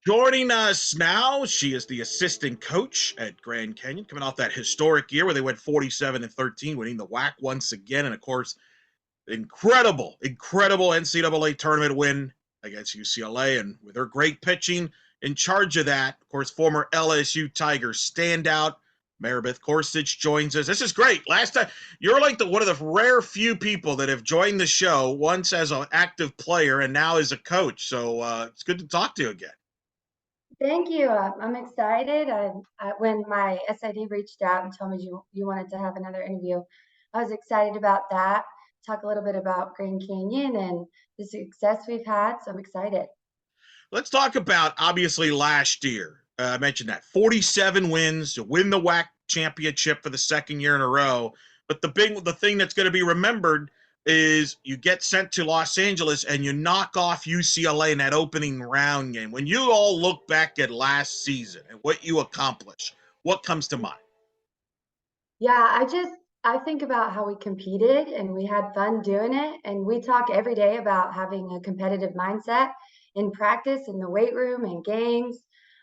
Joining us now, she is the assistant coach at Grand Canyon, coming off that historic year where they went 47-13, winning the WAC once again, and of course, incredible NCAA tournament win against UCLA, and with her great pitching in charge of that, of course, former LSU Tigers standout Maribeth Gorsuch joins us. This is great. Last time, you're like one of the rare few people that have joined the show once as an active player and now as a coach. So it's good to talk to you again. Thank you. I'm excited. When my SID reached out and told me you wanted to have another interview, I was excited about that. Talk a little bit about Grand Canyon and the success we've had. So I'm excited. Let's talk about, obviously, last year. I mentioned that 47 wins to win the WAC championship for the second year in a row. But the thing that's going to be remembered is you get sent to Los Angeles and you knock off UCLA in that opening round game. When you all look back at last season and what you accomplished, what comes to mind? Yeah, I think about how we competed and we had fun doing it. And we talk every day about having a competitive mindset in practice, in the weight room, in games.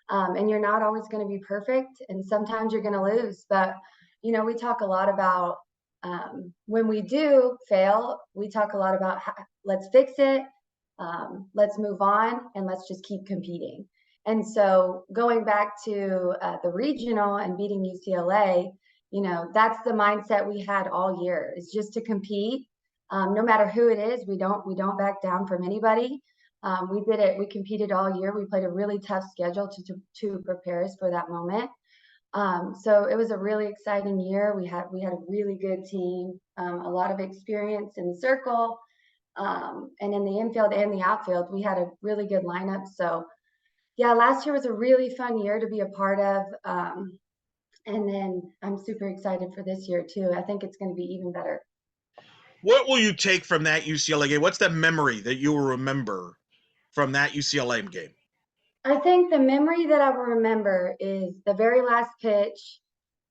And you're not always going to be perfect. And sometimes you're going to lose. But, we talk a lot about when we do fail, we talk a lot about let's fix it. Let's move on and let's just keep competing. And so going back to the regional and beating UCLA, that's the mindset we had all year, is just to compete. No matter who it is, we don't back down from anybody. We competed all year. We played a really tough schedule to prepare us for that moment. So it was a really exciting year. We had a really good team, a lot of experience in the circle, and in the infield and the outfield. We had a really good lineup. So yeah, last year was a really fun year to be a part of. And then I'm super excited for this year too. I think it's going to be even better. What will you take from that UCLA game? What's the memory that you will remember from that UCLA game? I think the memory that I will remember is the very last pitch,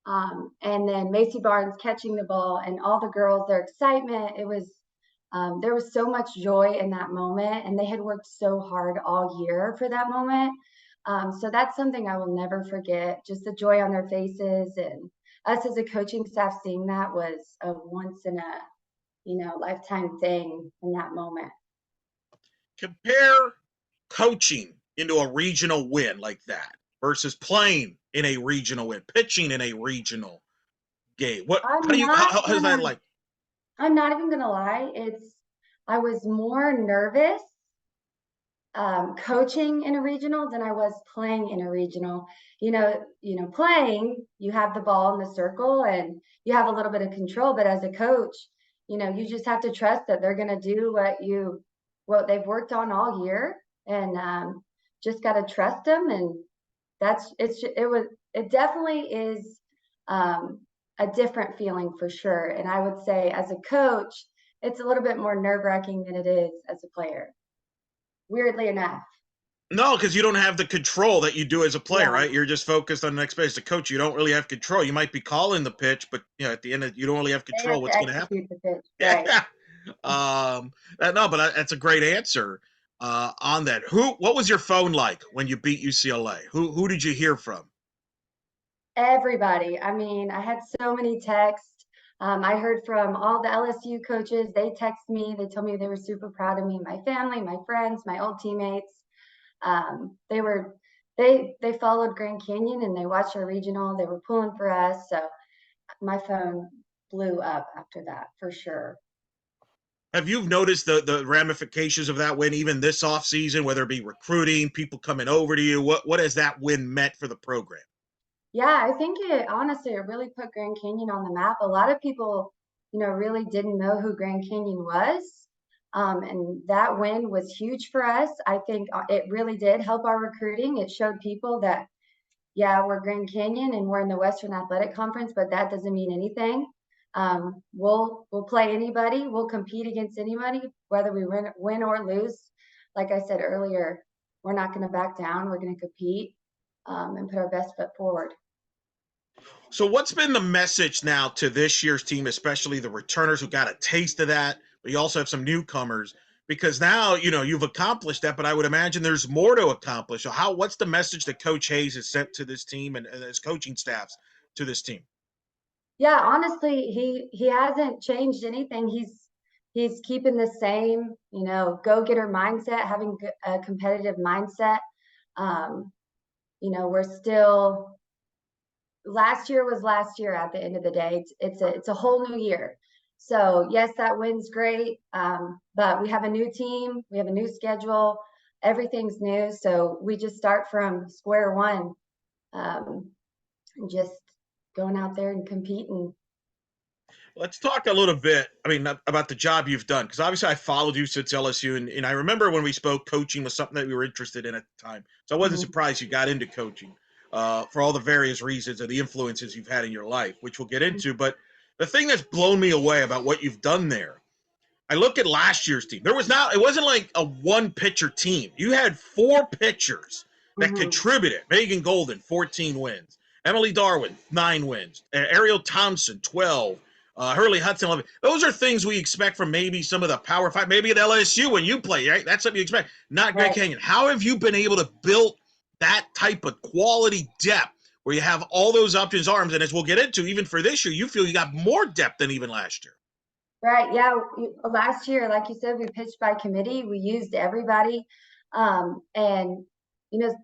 and then Macy Barnes catching the ball and all the girls, their excitement. There was so much joy in that moment, and they had worked so hard all year for that moment. So that's something I will never forget, just the joy on their faces, and us as a coaching staff seeing that was a once in a, lifetime thing in that moment. Compare coaching into a regional win like that versus playing in a regional win, pitching in a regional game. How is that like? I'm not even gonna lie. I was more nervous coaching in a regional than I was playing in a regional. Playing, you have the ball in the circle and you have a little bit of control, but as a coach, you just have to trust that they're going to do what they've worked on all year, and just got to trust them. And it definitely is a different feeling for sure. And I would say as a coach, it's a little bit more nerve-wracking than it is as a player, weirdly enough. No, because you don't have the control that you do as a player, right? You're just focused on the next pitch. As a coach, you don't really have control. You might be calling the pitch, but at the end, you don't really have control what's going to happen. The pitch, right. No, but that's a great answer on that. What was your phone like when you beat UCLA? Who did you hear from? Everybody. I mean, I had so many texts. I heard from all the LSU coaches. They texted me. They told me they were super proud of me, my family, my friends, my old teammates. They followed Grand Canyon and they watched our regional. They were pulling for us. So my phone blew up after that for sure. Have you noticed the ramifications of that win even this offseason, whether it be recruiting, people coming over to you? What has that win meant for the program? Yeah, I think it really put Grand Canyon on the map. A lot of people, really didn't know who Grand Canyon was. And that win was huge for us. I think it really did help our recruiting. It showed people that, yeah, we're Grand Canyon and we're in the Western Athletic Conference, but that doesn't mean anything. We'll play anybody. We'll compete against anybody, whether we win or lose. Like I said earlier, we're not going to back down. We're going to compete and put our best foot forward. So what's been the message now to this year's team, especially the returners who got a taste of that, but you also have some newcomers? because now you've accomplished that, but I would imagine there's more to accomplish. So what's the message that Coach Hayes has sent to this team and his coaching staffs to this team? Yeah, honestly, he hasn't changed anything. He's keeping the same, go-getter mindset, having a competitive mindset. We're still, last year was last year at the end of the day. It's a whole new year. So yes, that win's great. But we have a new team, we have a new schedule, everything's new. So we just start from square one, and just going out there and competing. Let's talk a little bit, about the job you've done, because obviously I followed you since LSU, and I remember when we spoke, coaching was something that we were interested in at the time. So I wasn't Mhm. surprised you got into coaching for all the various reasons and the influences you've had in your life, which we'll get into. But the thing that's blown me away about what you've done there, I look at last year's team. It wasn't like a one pitcher team. You had four pitchers that Mhm. contributed. Megan Golden, 14 wins. Emily Darwin, 9 wins. Ariel Thompson, 12. Hurley Hudson, 11. Those are things we expect from maybe some of the Power Five, maybe at LSU when you play, right? That's something you expect. Not Grand Right. Canyon. How have you been able to build that type of quality depth where you have all those options, arms, and as we'll get into, even for this year, you feel you got more depth than even last year? Right. Yeah. Last year, like you said, we pitched by committee. We used everybody. And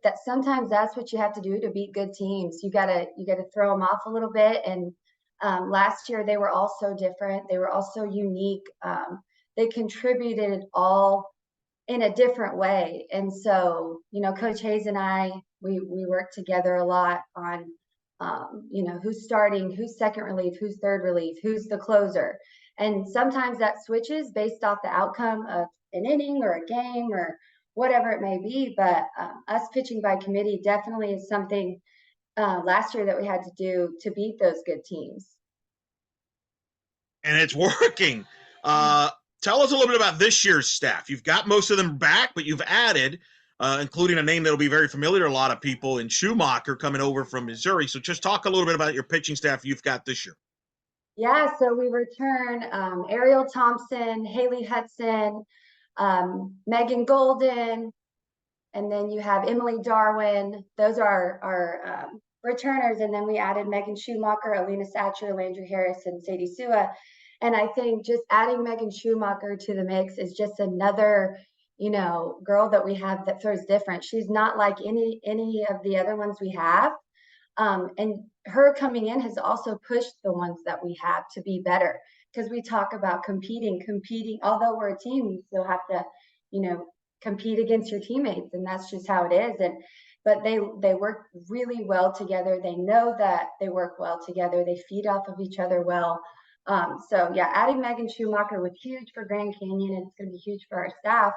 that sometimes that's what you have to do to beat good teams. You gotta throw them off a little bit. And last year they were all so different. They were all so unique. They contributed all in a different way. And so, Coach Hayes and I, we worked together a lot on, who's starting, who's second relief, who's third relief, who's the closer. And sometimes that switches based off the outcome of an inning or a game or whatever it may be. But us pitching by committee definitely is something last year that we had to do to beat those good teams. And it's working. Tell us a little bit about this year's staff. You've got most of them back, but you've added, including a name that'll be very familiar to a lot of people in Schumacher coming over from Missouri. So just talk a little bit about your pitching staff you've got this year. Yeah, so we return Ariel Thompson, Haley Hudson, Megan Golden, and then you have Emily Darwin. Those are our returners. And then we added Megan Schumacher, Alina Satcher, Landry Harris, and Sadie Sua. And I think just adding Megan Schumacher to the mix is just another, girl that we have that throws different. She's not like any of the other ones we have. And her coming in has also pushed the ones that we have to be better, because we talk about competing. Although we're a team, you still have to, compete against your teammates, and that's just how it is. And but they work really well together. They know that they work well together. They feed off of each other well. So yeah, adding Megan Schumacher was huge for Grand Canyon, and it's going to be huge for our staff.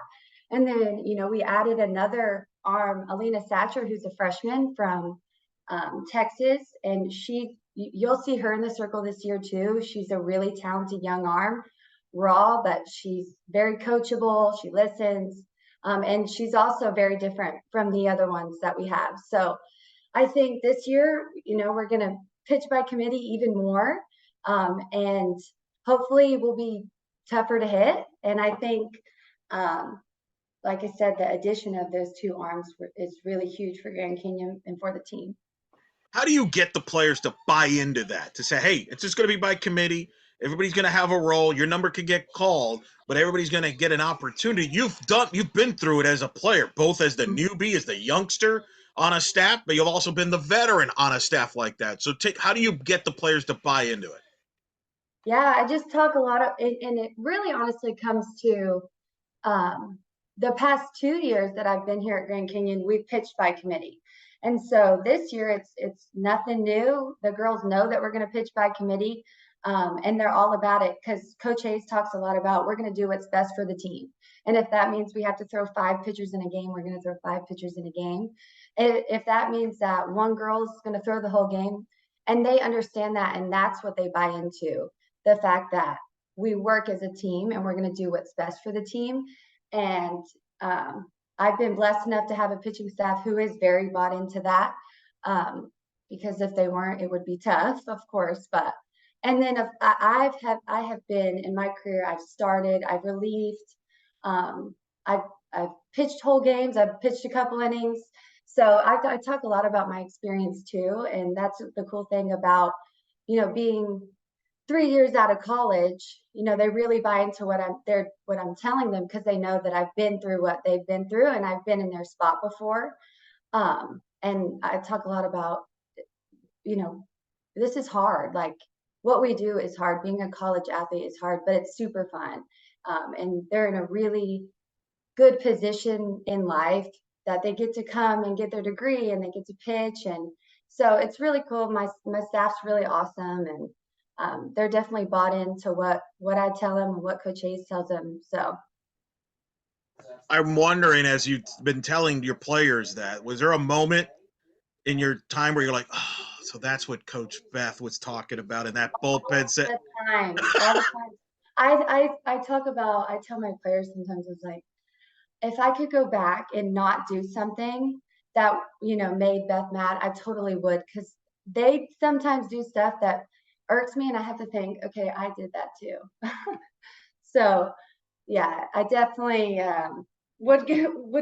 And then we added another arm, Alina Satcher, who's a freshman from Texas, and you'll see her in the circle this year too. She's a really talented young arm, raw, but she's very coachable. She listens, and she's also very different from the other ones that we have. So I think this year, we're going to pitch by committee even more, and hopefully we'll be tougher to hit. And I think, like I said, the addition of those two arms is really huge for Grand Canyon and for the team. How do you get the players to buy into that? To say, hey, it's just going to be by committee. Everybody's going to have a role. Your number could get called, but everybody's going to get an opportunity. You've been through it as a player, both as the newbie, as the youngster on a staff, but you've also been the veteran on a staff like that. So how do you get the players to buy into it? Yeah, I just talk a lot of, and it really honestly comes to the past 2 years that I've been here at Grand Canyon. We've pitched by committee, and so this year it's nothing new. The girls know that we're going to pitch by committee, and they're all about it, because Coach Hayes talks a lot about we're going to do what's best for the team, and if that means we have to throw 5 pitchers in a game, we're going to throw 5 pitchers in a game. If that means that one girl's going to throw the whole game, and they understand that, and that's what they buy into, the fact that we work as a team and we're going to do what's best for the team. And I've been blessed enough to have a pitching staff who is very bought into that, because if they weren't, it would be tough, of course. But and then I have been in my career, I've started, I've relieved, Um, I've pitched whole games. I've pitched a couple innings. So I talk a lot about my experience too. And that's the cool thing about, being 3 years out of college, they really buy into what I'm telling them, because they know that I've been through what they've been through and I've been in their spot before. And I talk a lot about, this is hard. Like, what we do is hard. Being a college athlete is hard, but it's super fun. And they're in a really good position in life that they get to come and get their degree and they get to pitch. And so it's really cool. My staff's really awesome. And they're definitely bought into what I tell them and what Coach Hayes tells them. So I'm wondering, as you've been telling your players that, was there a moment in your time where you're like, oh, so that's what Coach Beth was talking about in that bullpen set? all the time. I tell my players sometimes, it's like, if I could go back and not do something that, made Beth mad, I totally would, because they sometimes do stuff that irks me and I have to think, okay, I did that too. So yeah, I definitely would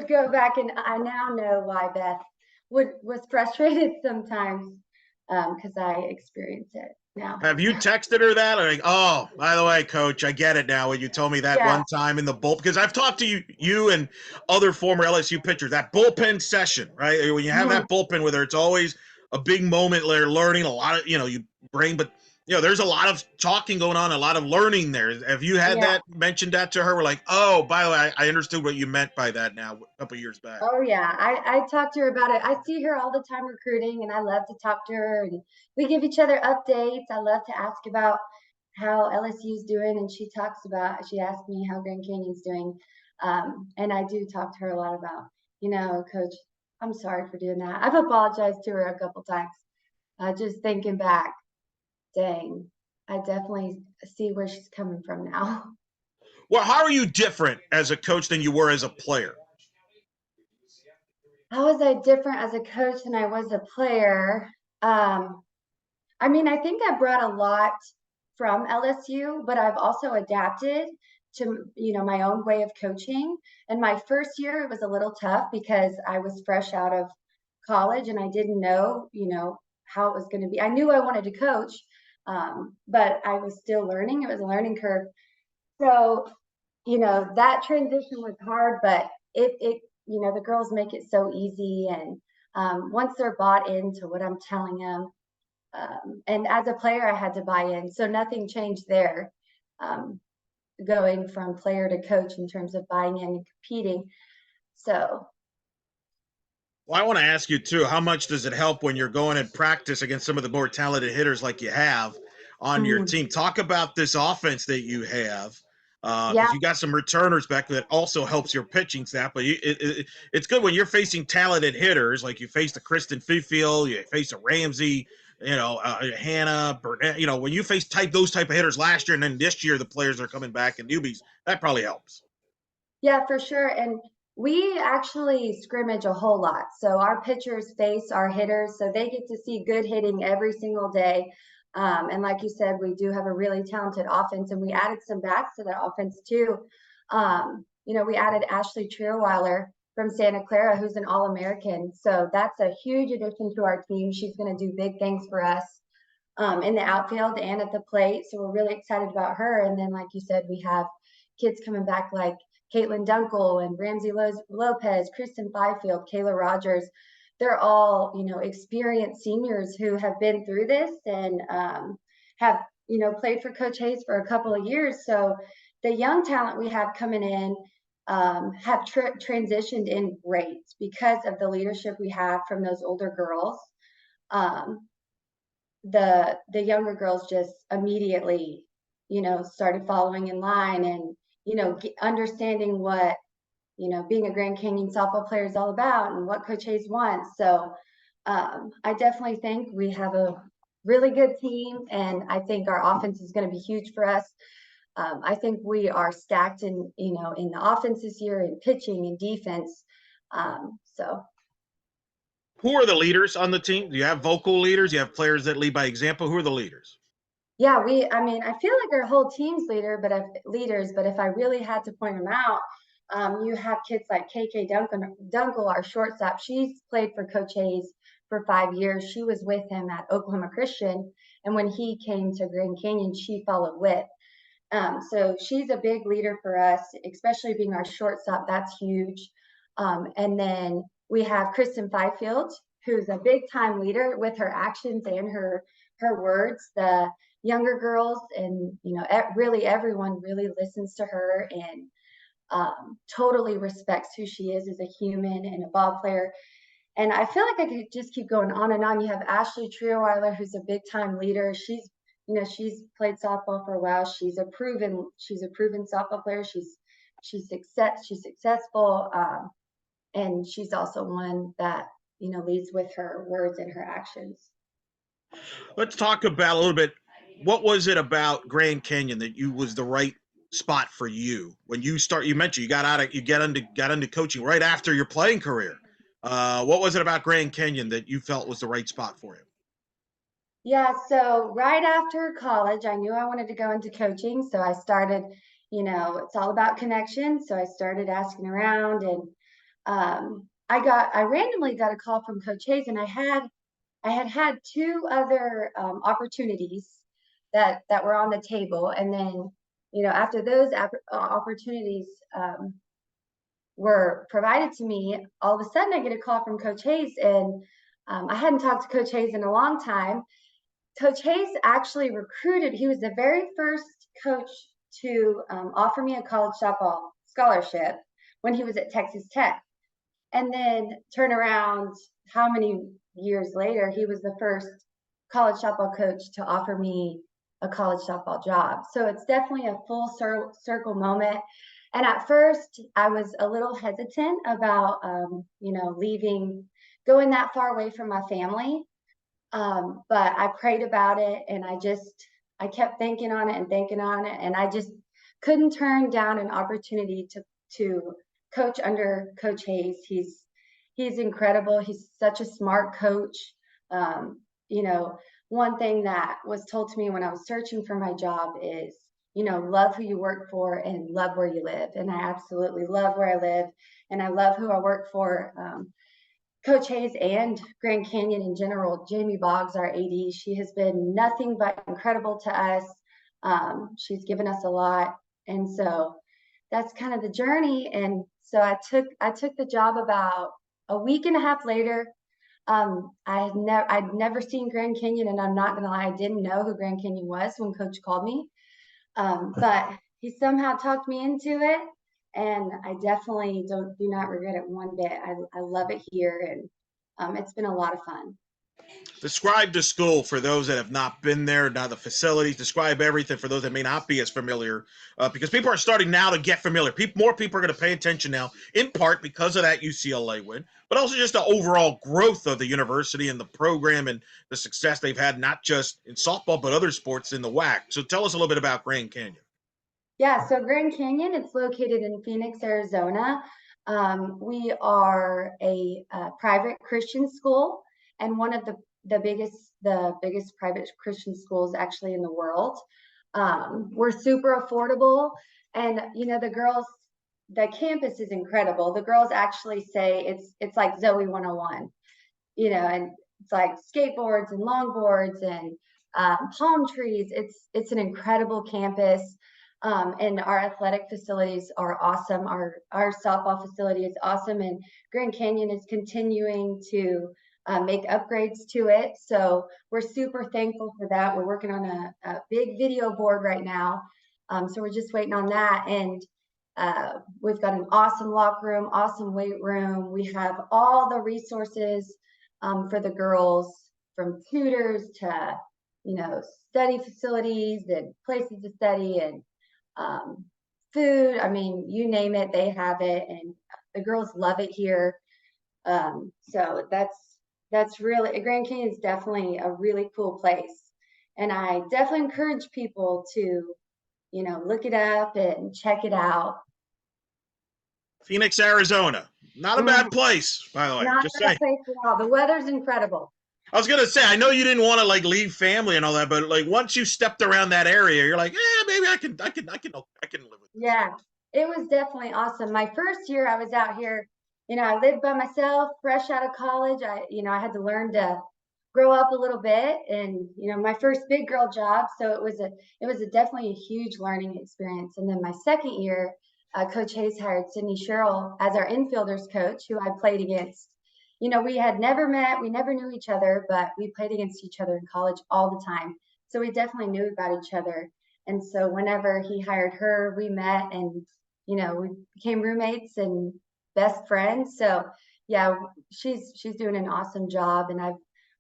go back, and I now know why Beth was frustrated sometimes, because I experience it now. Have you texted her that? Like, oh, by the way, Coach, I get it now. When you told me that Yeah, one time in the bullpen, because I've talked to you and other former LSU pitchers, that bullpen session, right? When you have mhm, that bullpen with her, it's always a big moment. They're learning a lot of, you bring, but there's a lot of talking going on, a lot of learning there. Have you had yeah. that mentioned that to her? We're like, oh, by the way, I understood what you meant by that now a couple years back. Oh yeah, I talk to her about it. I see her all the time recruiting, and I love to talk to her, and we give each other updates. I love to ask about how LSU's doing, and she asked me how Grand Canyon's doing. And I do talk to her a lot about, Coach, I'm sorry for doing that. I've apologized to her a couple times. Just thinking back, dang, I definitely see where she's coming from now. Well, how are you different as a coach than you were as a player? How was I different as a coach than I was a player? Um, I mean, I think I brought a lot from LSU, but I've also adapted to, my own way of coaching. And my first year, it was a little tough because I was fresh out of college and I didn't know, how it was going to be. I knew I wanted to coach, but I was still learning. It was a learning curve. So, that transition was hard, but the girls make it so easy. And once they're bought into what I'm telling them, and as a player, I had to buy in. So nothing changed there, um, going from player to coach in terms of buying in and competing. So, Well, I want to ask you too, how much does it help when you're going and practice against some of the more talented hitters like you have on your mm, team? Talk about this offense that you have, yeah, because you got some returners back that also helps your pitching staff. But it's good when you're facing talented hitters, like you faced a Kristen Fifield, you face a Ramsey, Hannah, Burnett. When you face those type of hitters last year, and then this year the players are coming back and newbies, that probably helps. yeah, for sure. And we actually scrimmage a whole lot. So our pitchers face our hitters, so they get to see good hitting every single day. And like you said, we do have a really talented offense, and we added some bats to that offense too. We added Ashley Trierweiler from Santa Clara, who's an All-American. So that's a huge addition to our team. She's going to do big things for us, in the outfield and at the plate. So we're really excited about her. And then, like you said, we have kids coming back like Caitlin Dunkel and Ramsey Lopez, Kristen Byfield, Kayla Rogers. They're all, experienced seniors who have been through this and have, played for Coach Hayes for a couple of years. So the young talent we have coming in have transitioned in great because of the leadership we have from those older girls. Um, the younger girls just immediately, started following in line and, understanding what, being a Grand Canyon softball player is all about and what Coach Hayes wants. So I definitely think we have a really good team, and I think our offense is going to be huge for us. I think we are stacked in the offense this year, in pitching and defense. So Who are the leaders on the team? Do you have vocal leaders? You have players that lead by example. Who are the leaders? yeah, I mean, I feel like our whole team's leaders, but if I really had to point them out, You have kids like KK Dunkel, our shortstop. She's played for Coach Hayes for 5 years. She was with him at Oklahoma Christian, and when he came to Grand Canyon, she followed with. So she's a big leader for us, especially being our shortstop. That's huge. And then we have Kristen Fifield, who's a big time leader with her actions and her words. The younger girls and really everyone really listens to her and totally respects who she is as a human and a ball player. And I feel like I could just keep going on and on. You have Ashley Trierweiler, who's a big time leader. She's played softball for a while. She's a proven softball player. She's successful, and she's also one that leads with her words and her actions. Let's talk about a little bit. What was it about Grand Canyon that was the right spot for you when you mentioned you got into coaching right after your playing career? What was it about Grand Canyon that you felt was the right spot for you? Yeah, so right after college, I knew I wanted to go into coaching. So I started, it's all about connections. So I started asking around, and I randomly got a call from Coach Hayes, and I had two other opportunities that were on the table. And then, after those opportunities were provided to me, all of a sudden I get a call from Coach Hayes, and I hadn't talked to Coach Hayes in a long time. Coach Hayes actually recruited. He was the very first coach to offer me a college softball scholarship when he was at Texas Tech. And then turn around, how many years later, he was the first college softball coach to offer me a college softball job. So it's definitely a full circle moment. And at first, I was a little hesitant about, leaving, going that far away from my family. But I prayed about it, and I kept thinking on it, and I just couldn't turn down an opportunity to coach under Coach Hayes. He's incredible. He's such a smart coach. One thing that was told to me when I was searching for my job is, love who you work for and love where you live. And I absolutely love where I live, and I love who I work for. Coach Hayes and Grand Canyon in general. Jamie Boggs, our AD, she has been nothing but incredible to us. She's given us a lot. And so that's kind of the journey. And so I took the job about a week and a half later. I'd never seen Grand Canyon, and I'm not gonna lie, I didn't know who Grand Canyon was when Coach called me. But he somehow talked me into it. And I definitely do not regret it one bit. I love it here, and it's been a lot of fun. Describe the school for those that have not been there, now the facilities. Describe everything for those that may not be as familiar, because people are starting now to get familiar. More people are going to pay attention now, in part because of that UCLA win, but also just the overall growth of the university and the program and the success they've had, not just in softball, but other sports in the WAC. So tell us a little bit about Grand Canyon. Yeah, so Grand Canyon, it's located in Phoenix, Arizona. We are a private Christian school, and one of the biggest private Christian schools actually in the world. We're super affordable, and the campus is incredible. The girls actually say it's like Zoe 101, and it's like skateboards and longboards and palm trees. It's an incredible campus. And our athletic facilities are awesome. Our softball facility is awesome, and Grand Canyon is continuing to make upgrades to it. So we're super thankful for that. We're working on a big video board right now. So we're just waiting on that. And we've got an awesome locker room, awesome weight room. We have all the resources for the girls, from tutors to, study facilities and places to study and food. I mean, you name it, they have it, and the girls love it here. So that's really, Grand Canyon is definitely a really cool place, and I definitely encourage people to look it up and check it out. Phoenix, Arizona, not a bad place, by the way. Not Just a bad saying. place at all. The weather's incredible. I was gonna say, I know you didn't want to leave family and all that, but once you stepped around that area, you're like, maybe I can live with this. Yeah, It was definitely awesome. My first year I was out here, I lived by myself, fresh out of college. I had to learn to grow up a little bit, and my first big girl job. So it was definitely a huge learning experience. And then my second year, Coach Hayes hired Sydney Sherrill as our infielders coach, who I played against. We had never met, we never knew each other, but we played against each other in college all the time. So we definitely knew about each other. And so whenever he hired her, we met, and we became roommates and best friends. So yeah, she's doing an awesome job, and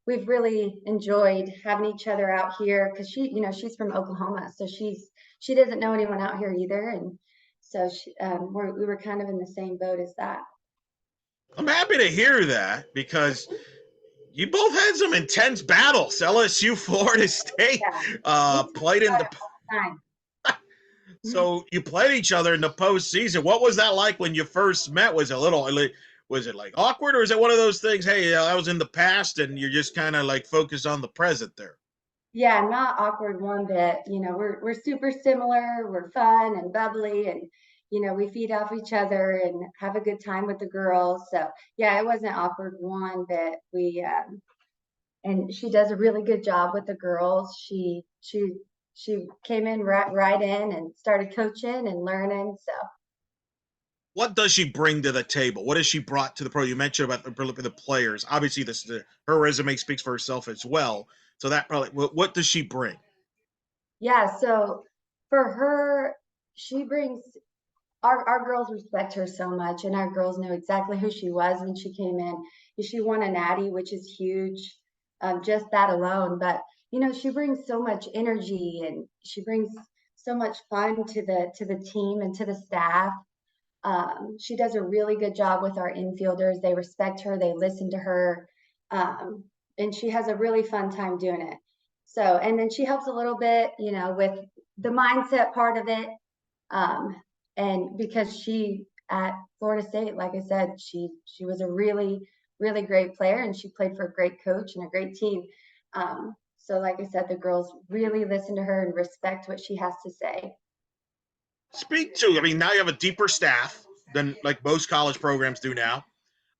we've really enjoyed having each other out here, because she's from Oklahoma, so she doesn't know anyone out here either, and so we were kind of in the same boat as that. I'm happy to hear that because you both had some intense battles. LSU, Florida State, Yeah, we talk played in about the. it all the time. So you played each other in the postseason. What was that like when you first met? Was it like awkward, or is it one of those things? Hey, I was in the past, and you're just kind of like focused on the present there. Yeah, not awkward one bit. We're super similar. We're fun and bubbly, and we feed off each other and have a good time with the girls. So yeah, it wasn't awkward one bit. We and she does a really good job with the girls. She came in right in and started coaching and learning. So What does she bring to the table? What has she brought to the pro? You mentioned about the players. Obviously, her resume speaks for herself as well. So that probably what does she bring? yeah, so for her, she brings our girls respect her so much, and our girls knew exactly who she was when she came in. She won a natty, which is huge, just that alone. But she brings so much energy, and she brings so much fun to the team and to the staff. She does a really good job with our infielders. They respect her, they listen to her, um, and she has a really fun time doing it. So, and then she helps a little bit, with the mindset part of it. Um, and because she at Florida State, like I said, she was a really really great player, and she played for a great coach and a great team. So, like I said, the girls really listen to her and respect what she has to say. Speak to. I mean, now you have a deeper staff than like most college programs do now.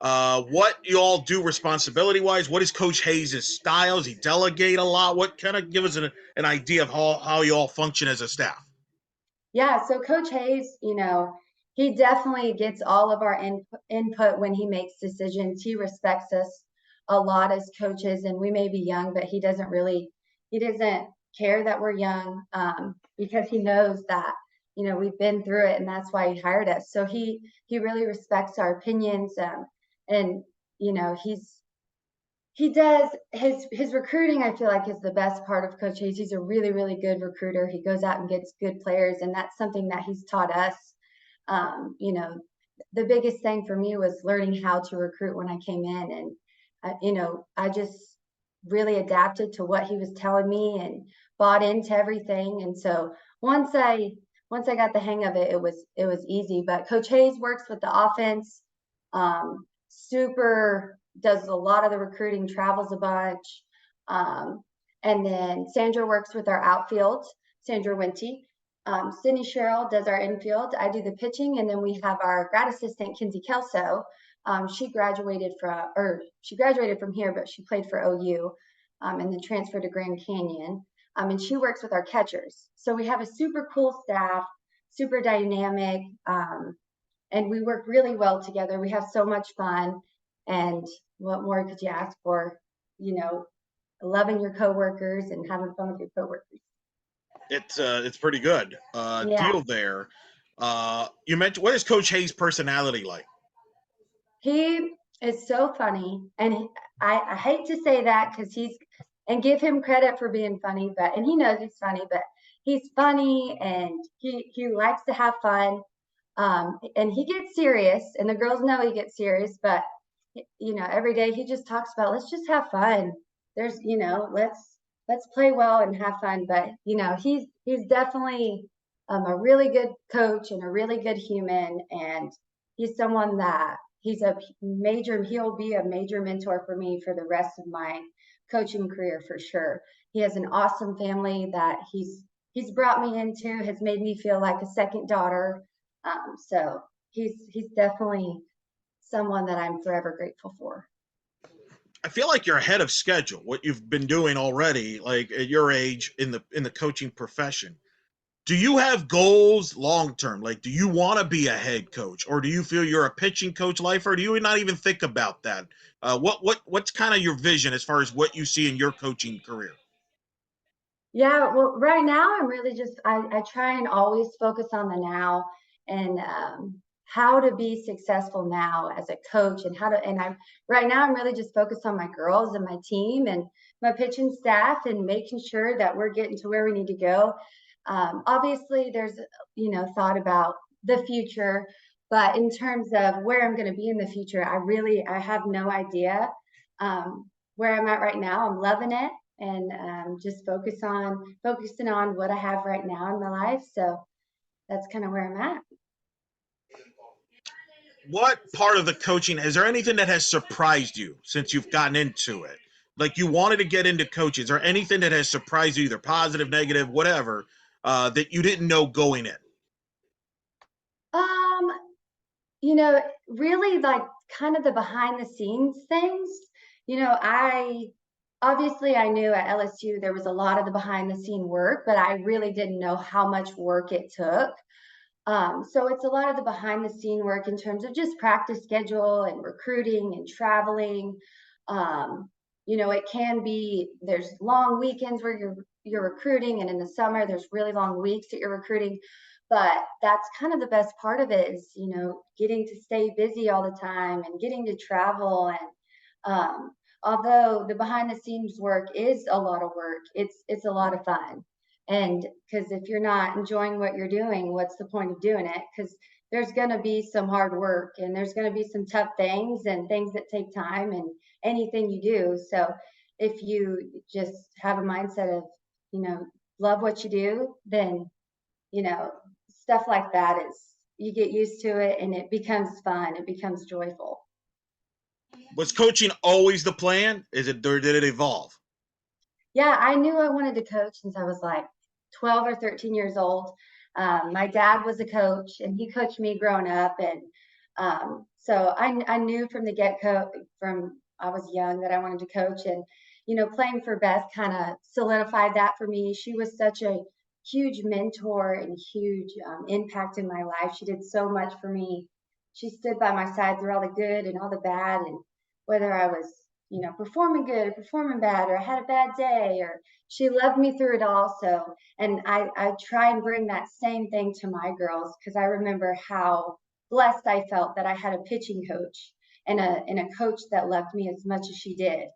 What you all do responsibility wise? What is Coach Hayes' style? Does he delegate a lot? What kind of give us an idea of how you all function as a staff? Yeah, so Coach Hayes, he definitely gets all of our input when he makes decisions. He respects us a lot as coaches, and we may be young, but he doesn't care that we're young, because he knows that, we've been through it, and that's why he hired us. So he really respects our opinions, and, he does his recruiting. I feel like is the best part of Coach Hayes. He's a really really good recruiter. He goes out and gets good players, and that's something that he's taught us. The biggest thing for me was learning how to recruit when I came in, and I just really adapted to what he was telling me and bought into everything. And so once I got the hang of it, it was easy. But Coach Hayes works with the offense. Super does a lot of the recruiting, travels a bunch. Um, and then Sandra works with our outfield, Sandra Winty. Sydney Sherrill does our infield. I do the pitching, and then we have our grad assistant, Kinsey Kelso. She graduated from here, but she played for OU, and then transferred to Grand Canyon. And she works with our catchers. So we have a super cool staff, super dynamic, and we work really well together. We have so much fun, and what more could you ask for? You know, loving your coworkers and having fun with your coworkers. It's pretty good Yeah, deal there. You mentioned what is Coach Hayes' personality like? he is so funny, and I hate to say that because and give him credit for being funny, and he knows he's funny, but he's funny, and he likes to have fun. And he gets serious, and the girls know he gets serious, but every day he just talks about, let's just have fun. Let's play well and have fun. But he's definitely a really good coach and a really good human, and he's someone that he'll be a major mentor for me for the rest of my coaching career for sure. He has an awesome family that he's brought me into, has made me feel like a second daughter. So he's definitely someone that I'm forever grateful for. I feel like you're ahead of schedule. What you've been doing already, like at your age in the coaching profession. Do you have goals long term? Like, do you want to be a head coach, or do you feel you're a pitching coach life, or do you not even think about that? What's kind of your vision as far as what you see in your coaching career? Yeah, well, right now I'm really just I try and always focus on the now and how to be successful now as a coach and how to and I'm right now I'm really just focused on my girls and my team and my pitching staff and making sure that we're getting to where we need to go. Obviously, there's thought about the future, but in terms of where I'm going to be in the future, I have no idea. Where I'm at right now, I'm loving it and just focusing on what I have right now in my life. So that's kind of where I'm at. What part of the coaching, is there anything that has surprised you since you've gotten into it? Like, you wanted to get into coaching. Is there anything that has surprised you, either positive, negative, whatever, that you didn't know going in? Um, really like kind of the behind the scenes things. I knew at LSU there was a lot of the behind the scene work, but I really didn't know how much work it took. So it's a lot of the behind the scene work in terms of just practice schedule and recruiting and traveling. It can be there's long weekends where you're recruiting, and in the summer there's really long weeks that you're recruiting. But that's kind of the best part of it is getting to stay busy all the time and getting to travel although the behind the scenes work is a lot of work, it's a lot of fun. And because if you're not enjoying what you're doing, what's the point of doing it? Because there's going to be some hard work and there's going to be some tough things and things that take time and anything you do. So if you just have a mindset of, love what you do, then, you know, stuff like that is, you get used to it and it becomes fun. It becomes joyful. Was coaching always the plan? Is it, or did it evolve? Yeah, I knew I wanted to coach since I was like 12 or 13 years old. My dad was a coach and he coached me growing up. And so I knew from the get-go, from I was young, that I wanted to coach. And, playing for Beth kind of solidified that for me. She was such a huge mentor and huge impact in my life. She did so much for me. She stood by my side through all the good and all the bad. And whether I was performing good or performing bad, or I had a bad day, or she loved me through it all. So, and I try and bring that same thing to my girls because I remember how blessed I felt that I had a pitching coach and a coach that loved me as much as she did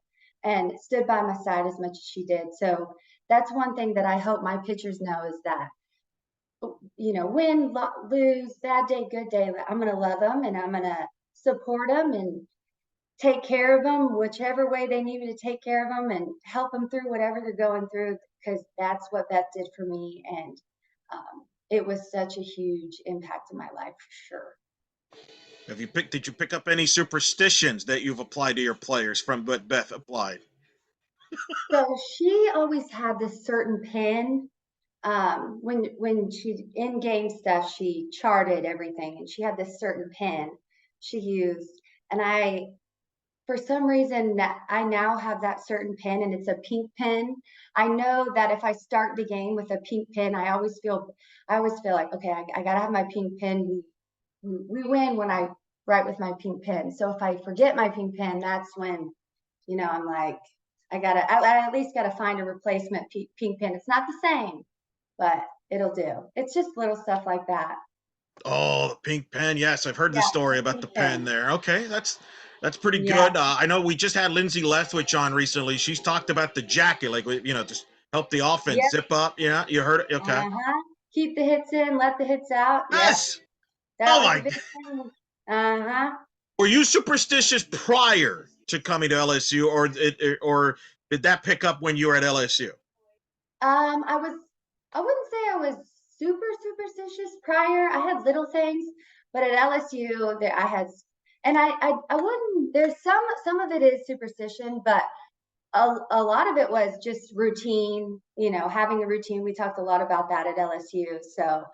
and stood by my side as much as she did. So that's one thing that I hope my pitchers know is that, win, lose, bad day, good day, I'm going to love them and I'm going to support them and take care of them whichever way they need me to take care of them and help them through whatever they're going through because that's what Beth did for me. And it was such a huge impact in my life for sure. Did you pick up any superstitions that you've applied to your players from what Beth applied? So she always had this certain pin. When she in game stuff, she charted everything, and she had this certain pin she used. And for some reason, I now have that certain pin, and it's a pink pin. I know that if I start the game with a pink pin, I always feel like, okay, I gotta have my pink pin. We win when I write with my pink pen. So if I forget my pink pen, that's when, I'm like, I at least gotta find a replacement pink pen. It's not the same, but it'll do. It's just little stuff like that. Oh, the pink pen. Yes, I've heard the Yeah, story the about the pink pen pen. there. Okay, that's pretty Yeah. good. I know we just had Lindsay Lethwich on recently. She's talked about the jacket, like, just help the offense Yep. zip up. Yeah, you heard it. Okay. Uh-huh. Keep the hits in, let the hits out. Yep. Yes. That Oh was a my. big thing. Uh-huh. Were you superstitious prior to coming to LSU, or did that pick up when you were at LSU? I wouldn't say I was super superstitious prior. I had little things, but at LSU there I had, and I wouldn't. There's some of it is superstition, but a lot of it was just routine. Having a routine. We talked a lot about that at LSU. So,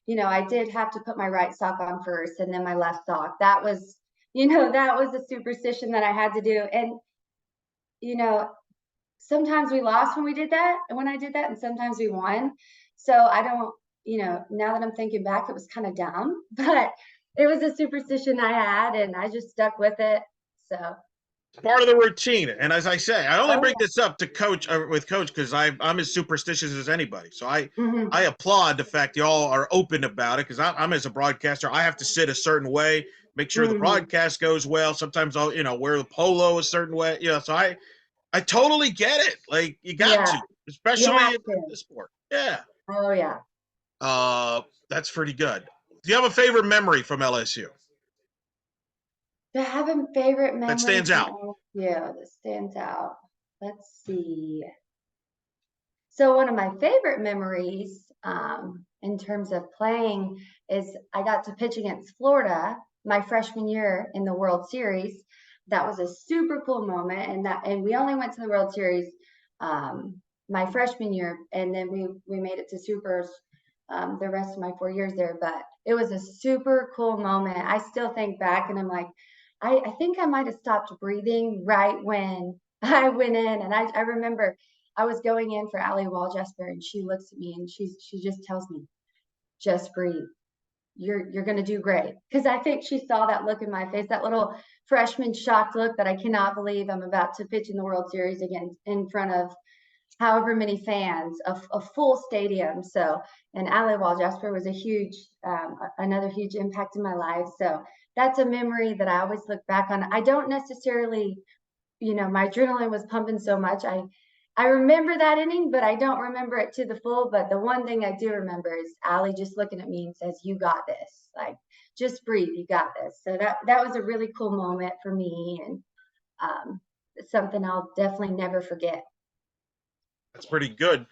I did have to put my right sock on first and then my left sock. That was, that was a superstition that I had to do. And, you know, sometimes we lost when we did that and when I did that, and sometimes we won. So I don't, now that I'm thinking back, it was kind of dumb, but it was a superstition I had and I just stuck with it. So Part of the routine. And as I say, I only oh bring this up to coach with coach because I'm as superstitious as anybody. So yeah. I applaud the fact y'all are open about it because I'm as a broadcaster, I have to sit a certain way, make sure the Hmm. broadcast goes well. Sometimes I'll wear the polo a certain way. So I totally get it. Like you got Yeah, to, you especially have in to. the sport. Yeah. Oh yeah. That's pretty good. Do you have a favorite memory from LSU Do I have a favorite that memory stands from out? LSU that stands out? Let's see. So one of my favorite memories in terms of playing is I got to pitch against Florida my freshman year in the World Series. That was a super cool moment, and we only went to the World Series my freshman year, and then we made it to supers the rest of my 4 years there. But it was a super cool moment. I still think back, and I'm like, I think I might have stopped breathing right when I went in, and I remember I was going in for Allie Waljesper, and she looks at me and she just tells me, just breathe. You're gonna do great. Because I think she saw that look in my face, that little freshman shocked look that I cannot believe I'm about to pitch in the World Series again in front of however many fans, a full stadium. So, and Allie Waljesper was a huge, another huge impact in my life. So that's a memory that I always look back on. I don't necessarily, my adrenaline was pumping so much. I remember that inning, but I don't remember it to the full. But the one thing I do remember is Allie just looking at me and says, "You got this. Like, just breathe. You got this." So that was a really cool moment for me, and something I'll definitely never forget. That's pretty good.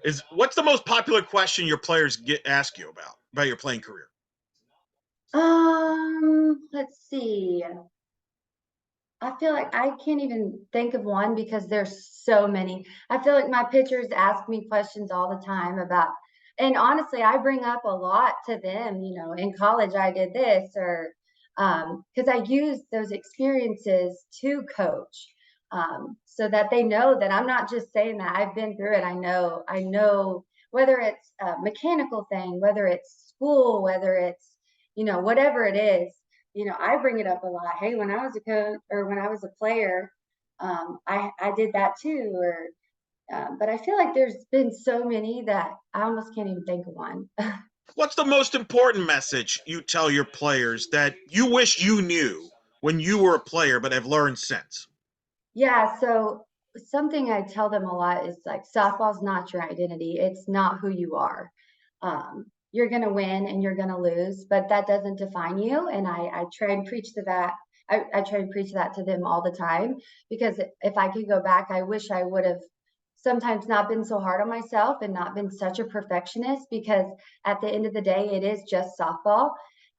Is what's the most popular question your players get ask you about your playing career? Let's see. I feel like I can't even think of one because there's so many. I feel like my pitchers ask me questions all the time about, and honestly, I bring up a lot to them. In college I did this, or because I use those experiences to coach, so that they know that I'm not just saying that I've been through it. I know whether it's a mechanical thing, whether it's school, whether it's whatever it is. I bring it up a lot. Hey, when I was a coach or when I was a player, I did that too. Or, but I feel like there's been so many that I almost can't even think of one. What's the most important message you tell your players that you wish you knew when you were a player but have learned since? Yeah. So something I tell them a lot is like softball's not your identity. It's not who you are. You're going to win and you're going to lose, but that doesn't define you. And I try and preach to that. I try and preach that to them all the time, because if I could go back, I wish I would have sometimes not been so hard on myself and not been such a perfectionist, because at the end of the day, it is just softball.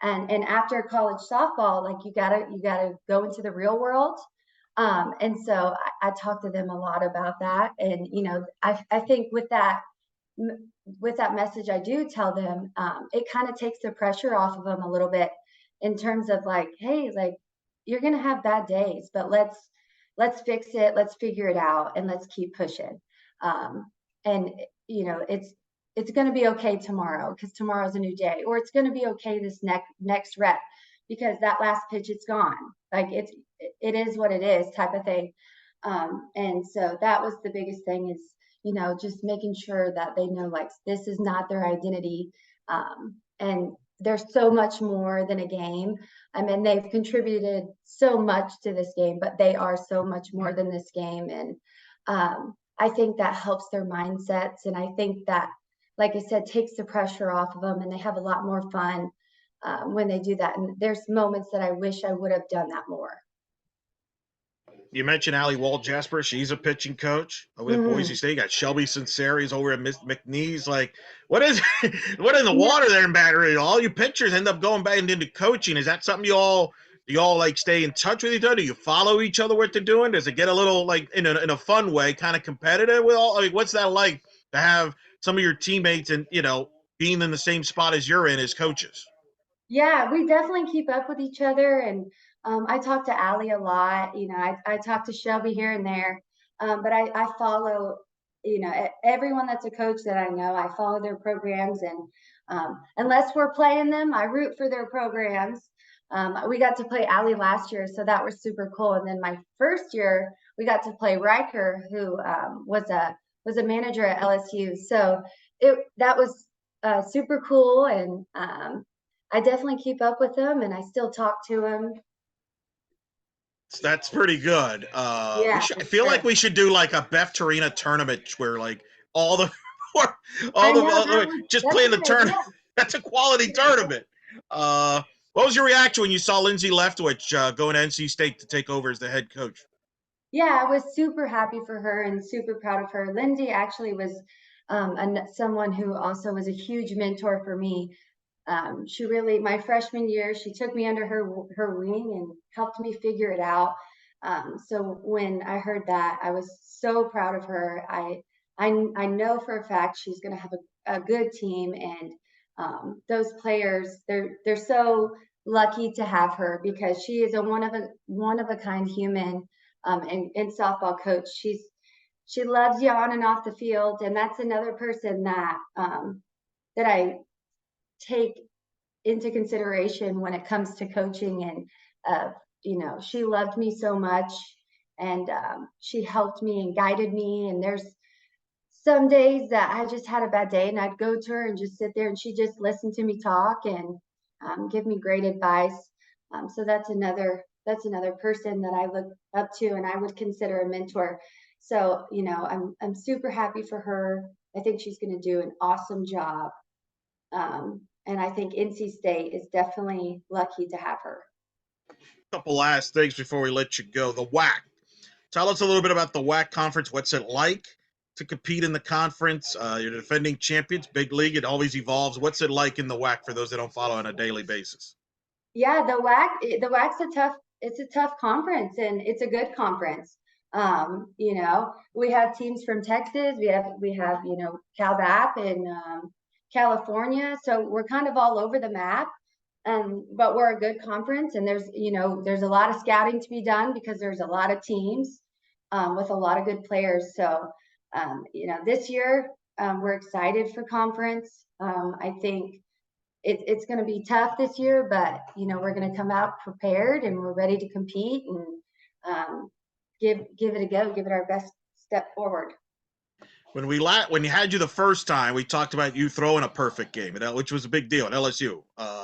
And after college softball, like you gotta go into the real world. And so I talk to them a lot about that. And I think with that message, I do tell them, it kind of takes the pressure off of them a little bit, in terms of like, hey, like, you're gonna have bad days, but let's fix it, let's figure it out, and let's keep pushing. And it's gonna be okay tomorrow, because tomorrow's a new day, or it's gonna be okay this next rep, because that last pitch, it's gone. Like it is what it is, type of thing. And so that was the biggest thing, is just making sure that they know, like, this is not their identity. And there's so much more than a game. I mean, they've contributed so much to this game, but they are so much more than this game. And I think that helps their mindsets. And I think that, like I said, takes the pressure off of them, and they have a lot more fun when they do that. And there's moments that I wish I would have done that more. You mentioned Allie Wall Jasper. She's a pitching coach over at Boise Hmm. State. You got Shelby Sinceri's over at McNeese. Like, what is what in the Yeah. water there in Baton Rouge? All you pitchers end up going back into coaching. Is that something you all like stay in touch with each other? Do you follow each other what they're doing? Does it get a little like in a fun way, kind of competitive with all? Like, what's that like to have some of your teammates and being in the same spot as you're in as coaches? Yeah, we definitely keep up with each other, and I talk to Allie a lot. I talk to Shelby here and there, but I follow, everyone that's a coach that I know. I follow their programs, and unless we're playing them, I root for their programs. We got to play Allie last year, so that was super cool. And then my first year, we got to play Riker, who was a manager at LSU. So that was super cool, and I definitely keep up with them, and I still talk to them. That's pretty good. Yeah, I for feel like sure. we should do like a Beth Torina tournament where like all the I know that just that's a playing the good idea. tournament. That's a quality tournament. What was your reaction when you saw Lindsay Leftwich going to NC State to take over as the head coach? Yeah, I was super happy for her and super proud of her. Lindsay actually was someone who also was a huge mentor for me. She really, my freshman year, she took me under her wing and helped me figure it out. So when I heard that, I was so proud of her. I know for a fact she's going to have a good team, and those players, they're so lucky to have her because she is a one of a kind human, and softball coach. She loves you on and off the field, and that's another person that I take into consideration when it comes to coaching. And she loved me so much, and she helped me and guided me. And there's some days that I just had a bad day, and I'd go to her and just sit there, and she just listened to me talk and give me great advice. So that's another person that I look up to, and I would consider a mentor. So I'm super happy for her. I think she's going to do an awesome job. And I think NC State is definitely lucky to have her. Couple last things before we let you go. The WAC. Tell us a little bit about the WAC conference. What's it like to compete in the conference? You're defending champions, big league. It always evolves. What's it like in the WAC for those that don't follow on a daily basis? Yeah, the WAC's it's a tough conference, and it's a good conference. We have teams from Texas, we have Cal Bap in California, so we're kind of all over the map. But we're a good conference, and there's a lot of scouting to be done because there's a lot of teams with a lot of good players. So this year we're excited for conference. I think it's going to be tough this year, but we're going to come out prepared, and we're ready to compete, and give it a go, give it our best step forward. When you had you the first time, we talked about you throwing a perfect game, which was a big deal at LSU,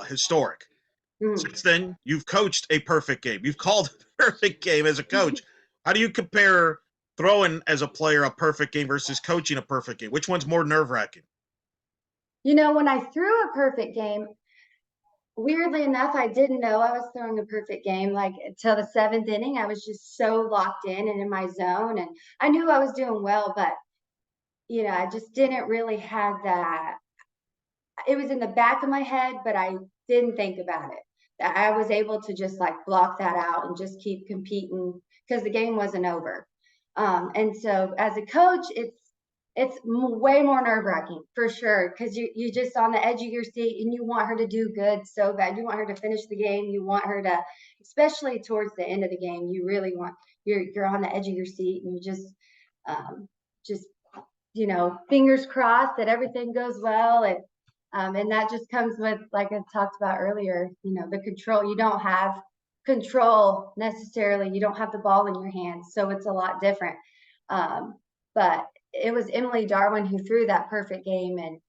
historic. Mm. Since then, you've coached a perfect game. You've called a perfect game as a coach. How do you compare throwing as a player a perfect game versus coaching a perfect game? Which one's more nerve wracking? When I threw a perfect game, weirdly enough, I didn't know I was throwing a perfect game. Like until the seventh inning, I was just so locked in and in my zone, and I knew I was doing well, but I just didn't really have that. It was in the back of my head, but I didn't think about it. I was able to just like block that out and just keep competing because the game wasn't over. And so as a coach, it's way more nerve wracking for sure, because you just on the edge of your seat, and you want her to do good so bad. You want her to finish the game. You want her to, especially towards the end of the game, you really want you're on the edge of your seat, and you just fingers crossed that everything goes well. And that just comes with, like I talked about earlier, the control. You don't have control necessarily. You don't have the ball in your hands, so it's a lot different. But it was Emily Darwin who threw that perfect game, and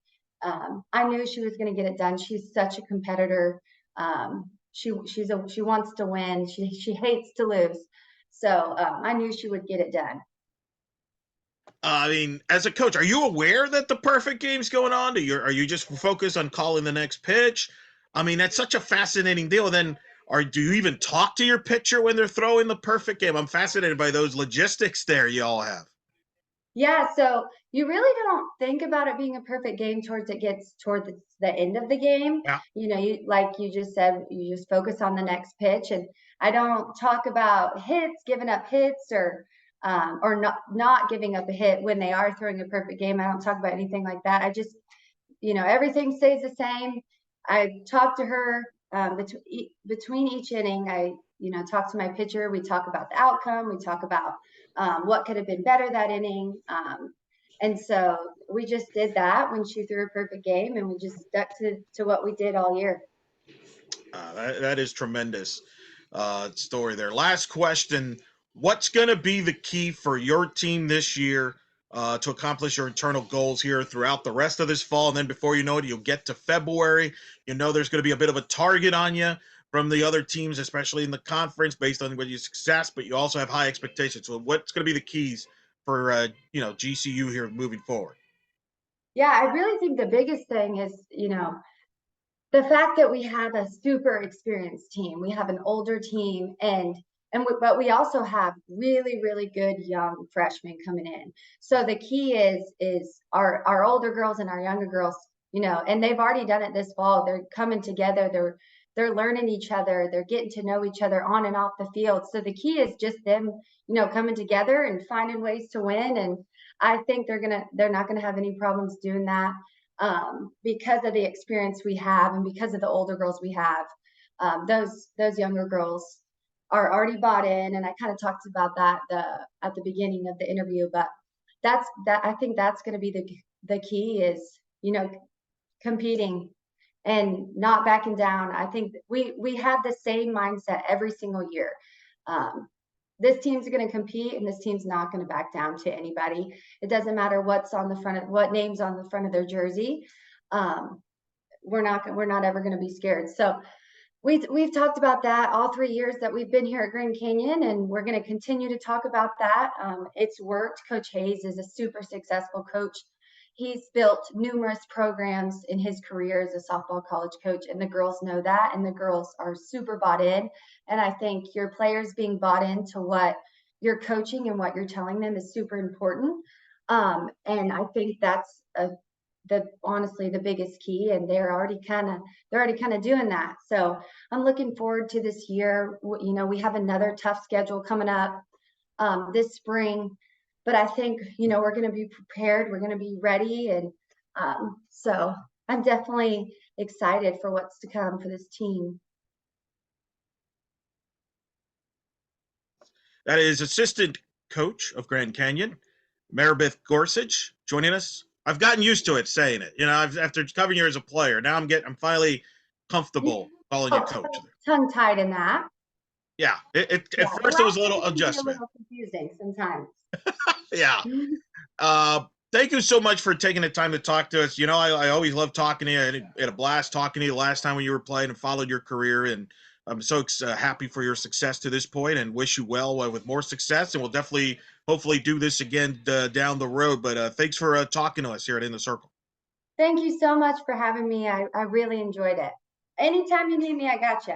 I knew she was going to get it done. She's such a competitor. She wants to win. She hates to lose. So I knew she would get it done. I mean, as a coach, are you aware that the perfect game's going on? Are you just focused on calling the next pitch? I mean, that's such a fascinating deal. Then, do you even talk to your pitcher when they're throwing the perfect game? I'm fascinated by those logistics there you all have. Yeah, so you really don't think about it being a perfect game towards it gets toward the end of the game. Yeah. You like you just said, you just focus on the next pitch, and I don't talk about hits, giving up hits, or not giving up a hit when they are throwing a perfect game. I don't talk about anything like that. I just everything stays the same. I talk to her between each inning. I talk to my pitcher. We talk about the outcome. We talk about what could have been better that inning. And so we just did that when she threw a perfect game, and we just stuck to what we did all year. That is tremendous story there. Last question. What's going to be the key for your team this year to accomplish your internal goals here throughout the rest of this fall? And then before you know it, you'll get to February. There's going to be a bit of a target on you from the other teams, especially in the conference, based on your success, but you also have high expectations. So what's going to be the keys for, GCU here moving forward? Yeah, I really think the biggest thing is, the fact that we have a super experienced team. We have an older team, but we also have really, really good young freshmen coming in. So the key is our older girls and our younger girls, and they've already done it this fall. They're coming together. They're learning each other. They're getting to know each other on and off the field. So the key is just them, coming together and finding ways to win. And I think they're not gonna have any problems doing that. Because of the experience we have and because of the older girls we have. Those younger girls are already bought in, and I kind of talked about that at the beginning of the interview. But I think that's going to be the key is competing and not backing down. I think we have the same mindset every single year. This team's going to compete, and this team's not going to back down to anybody. It doesn't matter what name's on the front of their jersey. We're not ever going to be scared. So we've talked about that all 3 years that we've been here at Grand Canyon, and we're going to continue to talk about that. It's worked. Coach Hayes is a super successful coach. He's built numerous programs in his career as a softball college coach, and the girls know that, and the girls are super bought in. And I think your players being bought into what you're coaching and what you're telling them is super important. And I think that's honestly the biggest key, and they're already kind of doing that. So I'm looking forward to this year. We have another tough schedule coming up this spring. But I think, we're going to be prepared. We're going to be ready. And so I'm definitely excited for what's to come for this team. That is assistant coach of Grand Canyon, Maribeth Gorsuch, joining us. I've gotten used to it saying it. After covering you as a player, now I'm finally comfortable calling you coach. Tongue tied in that. Yeah. At first it was a little adjustment. A little confusing sometimes. Yeah. Thank you so much for taking the time to talk to us. I always love talking to you. I had a blast talking to you last time when you were playing and followed your career. And I'm so happy for your success to this point and wish you well with more success. And we'll definitely, hopefully do this again down the road. But thanks for talking to us here at In the Circle. Thank you so much for having me. I really enjoyed it. Anytime you need me, I got you.